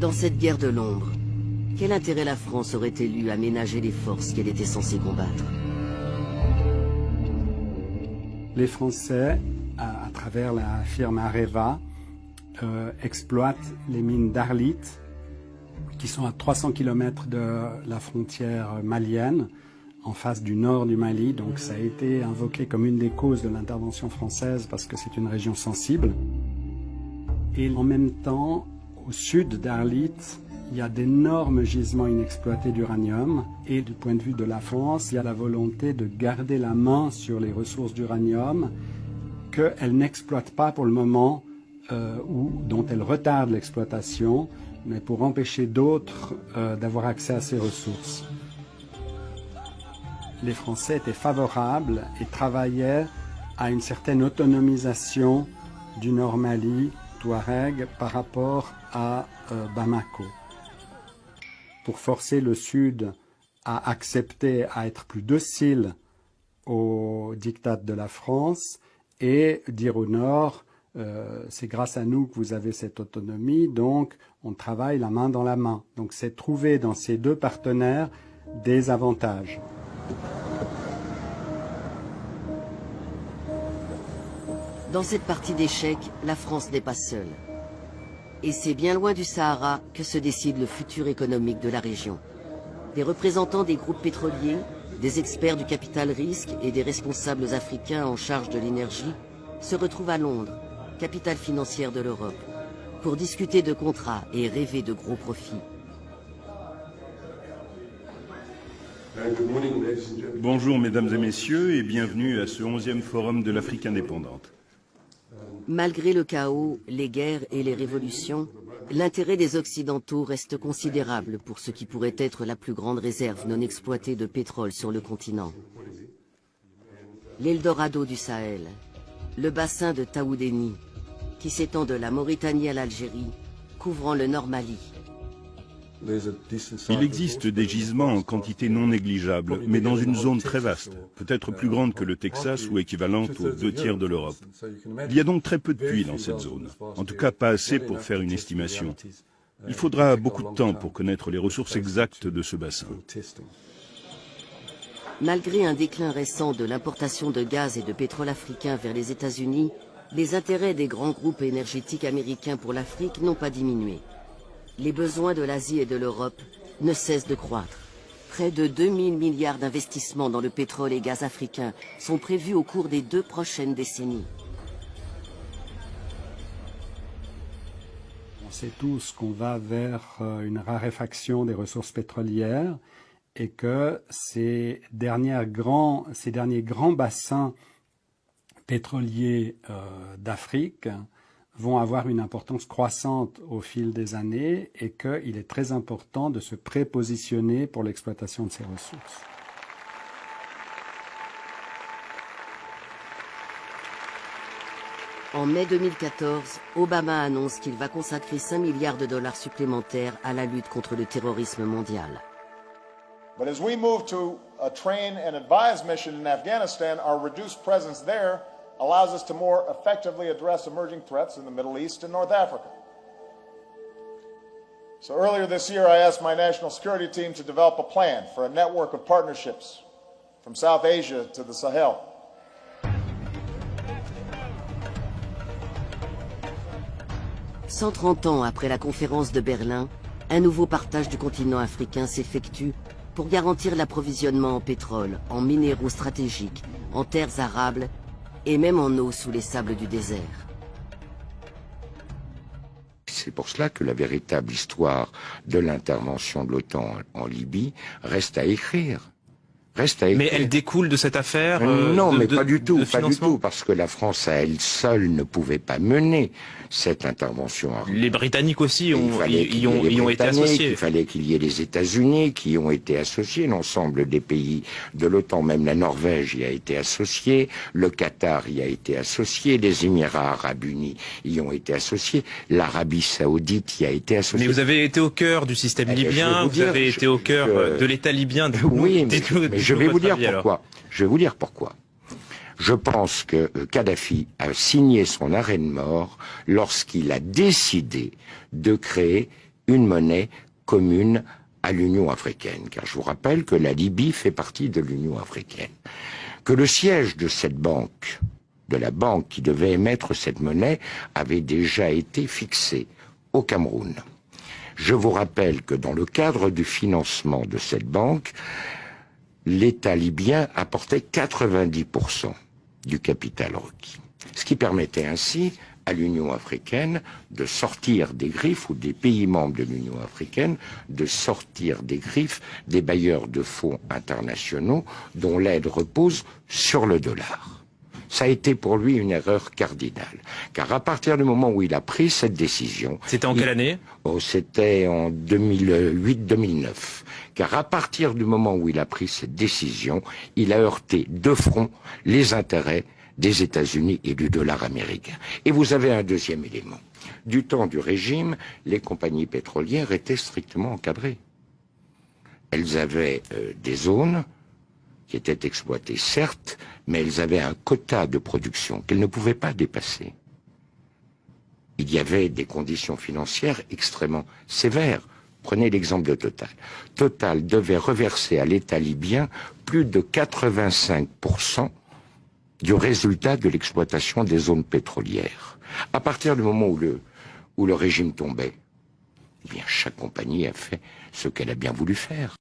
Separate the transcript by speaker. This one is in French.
Speaker 1: Dans cette guerre de l'ombre, quel intérêt la France aurait-elle eu à ménager les forces qu'elle était censée combattre?
Speaker 2: Les Français, à travers la firme Areva, exploitent les mines d'Arlit, qui sont à 300 km de la frontière malienne, en face du nord du Mali. Donc ça a été invoqué comme une des causes de l'intervention française parce que c'est une région sensible. Et en même temps, au sud d'Arlit, il y a d'énormes gisements inexploités d'uranium. Et du point de vue de la France, il y a la volonté de garder la main sur les ressources d'uranium qu'elle n'exploite pas pour le moment ou dont elle retarde l'exploitation, mais pour empêcher d'autres d'avoir accès à ces ressources. Les Français étaient favorables et travaillaient à une certaine autonomisation du Nord Mali, Touareg, par rapport à Bamako. Pour forcer le Sud à accepter, à être plus docile au diktat de la France et dire au Nord, c'est grâce à nous que vous avez cette autonomie, donc on travaille la main dans la main. Donc c'est trouver dans ces deux partenaires des avantages.
Speaker 1: Dans cette partie d'échecs, la France n'est pas seule. Et c'est bien loin du Sahara que se décide le futur économique de la région. Des représentants des groupes pétroliers, des experts du capital risque et des responsables africains en charge de l'énergie se retrouvent à Londres, capitale financière de l'Europe, pour discuter de contrats et rêver de gros profits.
Speaker 3: Bonjour mesdames et messieurs et bienvenue à ce 11e forum de l'Afrique indépendante.
Speaker 1: Malgré le chaos, les guerres et les révolutions, l'intérêt des Occidentaux reste considérable pour ce qui pourrait être la plus grande réserve non exploitée de pétrole sur le continent. L'Eldorado du Sahel, le bassin de Taoudéni, qui s'étend de la Mauritanie à l'Algérie, couvrant le Nord Mali.
Speaker 3: Il existe des gisements en quantité non négligeable, mais dans une zone très vaste, peut-être plus grande que le Texas ou équivalente aux 2/3 de l'Europe. Il y a donc très peu de puits dans cette zone, en tout cas pas assez pour faire une estimation. Il faudra beaucoup de temps pour connaître les ressources exactes de ce bassin.
Speaker 1: Malgré un déclin récent de l'importation de gaz et de pétrole africain vers les États-Unis, les intérêts des grands groupes énergétiques américains pour l'Afrique n'ont pas diminué. Les besoins de l'Asie et de l'Europe ne cessent de croître. Près de 2000 milliards d'investissements dans le pétrole et gaz africain sont prévus au cours des 2 prochaines décennies.
Speaker 2: On sait tous qu'on va vers une raréfaction des ressources pétrolières et que ces derniers grands bassins pétroliers d'Afrique vont avoir une importance croissante au fil des années et qu'il est très important de se prépositionner pour l'exploitation de ces ressources.
Speaker 1: En mai 2014, Obama annonce qu'il va consacrer 5 milliards de dollars supplémentaires à la lutte contre le terrorisme mondial.
Speaker 4: But as we move to a train and advise mission in Afghanistan, our reduced presence there allows us to more effectively address emerging threats in the Middle East and North Africa. So earlier this year, I asked my national security team to develop a plan for a network of partnerships from South Asia to the Sahel. «
Speaker 1: 130 ans après la conférence de Berlin, un nouveau partage du continent africain s'effectue pour garantir l'approvisionnement en pétrole, en minéraux stratégiques, en terres arables et même en eau sous les sables du désert.
Speaker 5: C'est pour cela que la véritable histoire de l'intervention de l'OTAN en Libye reste à écrire.
Speaker 6: Mais elle découle de cette affaire
Speaker 5: non, mais pas du tout, parce que la France à elle seule ne pouvait pas mener cette intervention.
Speaker 6: Les Britanniques aussi y ont été associés.
Speaker 5: Il fallait qu'il y ait les États-Unis qui ont été associés, l'ensemble des pays de l'OTAN, même la Norvège y a été associée, le Qatar y a été associé, les Émirats Arabes Unis y ont été associés, l'Arabie Saoudite y a été associée.
Speaker 6: Mais vous avez été au cœur du système libyen, vous avez été au cœur de l'État libyen.
Speaker 5: Oui, mais je vais vous dire pourquoi. Je vais vous dire pourquoi. Je pense que Kadhafi a signé son arrêt de mort lorsqu'il a décidé de créer une monnaie commune à l'Union africaine, car je vous rappelle que la Libye fait partie de l'Union africaine, que le siège de cette banque, de la banque qui devait émettre cette monnaie, avait déjà été fixé au Cameroun. Je vous rappelle que dans le cadre du financement de cette banque, l'État libyen apportait 90% du capital requis. Ce qui permettait ainsi à l'Union africaine de sortir des griffes, ou des pays membres de l'Union africaine, de sortir des griffes des bailleurs de fonds internationaux dont l'aide repose sur le dollar. Ça a été pour lui une erreur cardinale. Car à partir du moment où il a pris cette décision...
Speaker 6: C'était en quelle année ?
Speaker 5: C'était en 2008-2009. Car à partir du moment où il a pris cette décision, il a heurté de front les intérêts des États-Unis et du dollar américain. Et vous avez un deuxième élément. Du temps du régime, les compagnies pétrolières étaient strictement encadrées. Elles avaient des zones qui étaient exploitées, certes, mais elles avaient un quota de production qu'elles ne pouvaient pas dépasser. Il y avait des conditions financières extrêmement sévères. Prenez l'exemple de Total. Total devait reverser à l'État libyen plus de 85% du résultat de l'exploitation des zones pétrolières. À partir du moment où le régime tombait, eh bien, chaque compagnie a fait ce qu'elle a bien voulu faire.